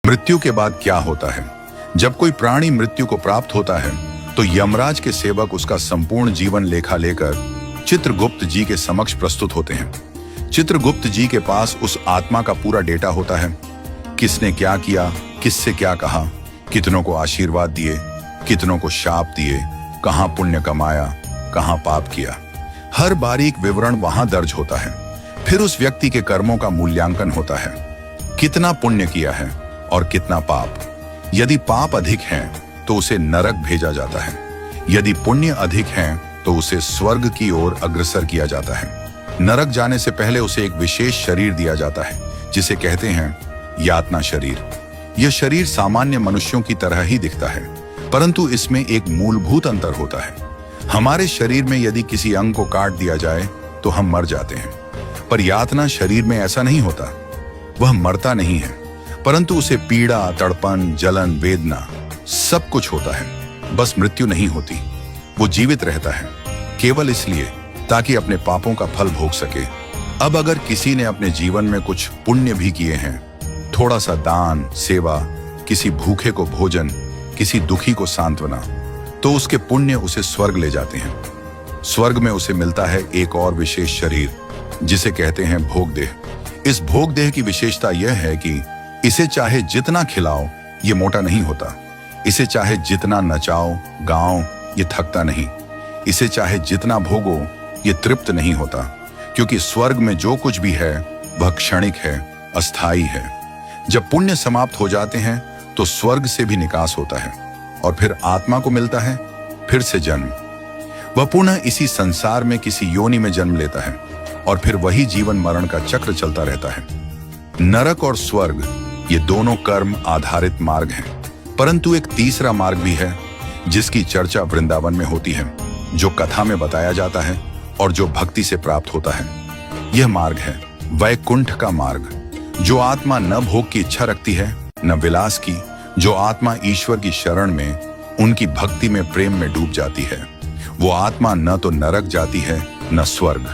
मृत्यु के बाद क्या होता है? जब कोई प्राणी मृत्यु को प्राप्त होता है तो यमराज के सेवक उसका संपूर्ण जीवन लेखा लेकर चित्रगुप्त जी के समक्ष प्रस्तुत होते हैं। चित्रगुप्त जी के पास उस आत्मा का पूरा डेटा होता है। किसने क्या किया, किससे क्या कहा, कितनों को आशीर्वाद दिए, कितनों को शाप दिए, कहां पुण्य कमाया, कहां पाप किया, हर बारीक विवरण वहां दर्ज होता है। फिर उस व्यक्ति के कर्मों का मूल्यांकन होता है, कितना पुण्य किया है और कितना पाप। यदि पाप अधिक हैं तो उसे नरक भेजा जाता है, यदि पुण्य अधिक हैं तो उसे स्वर्ग की ओर अग्रसर किया जाता है। नरक जाने से पहले उसे एक विशेष शरीर दिया जाता है जिसे कहते हैं यातना शरीर। यह शरीर सामान्य मनुष्यों की तरह ही दिखता है, परंतु इसमें एक मूलभूत अंतर होता है। हमारे शरीर में यदि किसी अंग को काट दिया जाए तो हम मर जाते हैं, पर यातना शरीर में ऐसा नहीं होता। वह मरता नहीं है, परंतु उसे पीड़ा, तड़पन, जलन, वेदना सब कुछ होता है। बस मृत्यु नहीं होती, वो जीवित रहता है, केवल इसलिए ताकि अपने पापों का फल भोग सके। अब अगर किसी ने अपने जीवन में कुछ पुण्य भी किए हैं, थोड़ा सा दान, सेवा, किसी भूखे को भोजन, किसी दुखी को सांत्वना, तो उसके पुण्य उसे स्वर्ग ले जाते हैं। स्वर्ग में उसे मिलता है एक और विशेष शरीर जिसे कहते हैं भोगदेह। इस भोगदेह की विशेषता यह है कि इसे चाहे जितना खिलाओ ये मोटा नहीं होता, इसे चाहे जितना नचाओ गाओ ये थकता नहीं, इसे चाहे जितना भोगो ये तृप्त नहीं होता, क्योंकि स्वर्ग में जो कुछ भी है वह क्षणिक है, अस्थाई है। जब पुण्य समाप्त हो जाते हैं तो स्वर्ग से भी निकास होता है और फिर आत्मा को मिलता है फिर से जन्म। वह पुनः इसी संसार में किसी योनि में जन्म लेता है और फिर वही जीवन मरण का चक्र चलता रहता है। नरक और स्वर्ग ये दोनों कर्म आधारित मार्ग हैं, परंतु एक तीसरा मार्ग भी है जिसकी चर्चा वृंदावन में होती है, जो कथा में बताया जाता है और जो भक्ति से प्राप्त होता है। यह मार्ग है वैकुंठ का मार्ग। जो आत्मा न भोग की इच्छा रखती है न विलास की, जो आत्मा ईश्वर की शरण में उनकी भक्ति में प्रेम में डूब जाती है, वो आत्मा न तो नरक जाती है न स्वर्ग,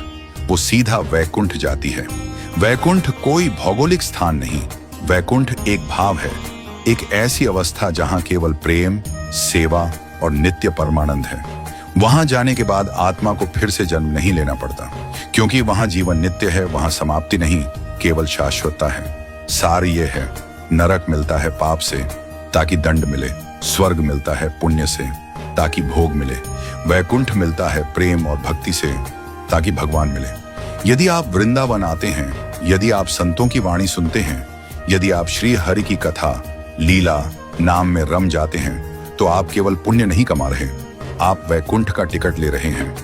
वो सीधा वैकुंठ जाती है। वैकुंठ कोई भौगोलिक स्थान नहीं, वैकुंठ एक भाव है, एक ऐसी अवस्था जहां केवल प्रेम, सेवा और नित्य परमानंद है। वहां जाने के बाद आत्मा को फिर से जन्म नहीं लेना पड़ता, क्योंकि वहां जीवन नित्य है, वहां समाप्ति नहीं, केवल शाश्वतता है। सार ये है, नरक मिलता है पाप से ताकि दंड मिले, स्वर्ग मिलता है पुण्य से ताकि भोग मिले, वैकुंठ मिलता है प्रेम और भक्ति से ताकि भगवान मिले। यदि आप वृंदावन आते हैं, यदि आप संतों की वाणी सुनते हैं, यदि आप श्री हरि की कथा, लीला, नाम में रम जाते हैं, तो आप केवल पुण्य नहीं कमा रहे, आप वैकुंठ का टिकट ले रहे हैं।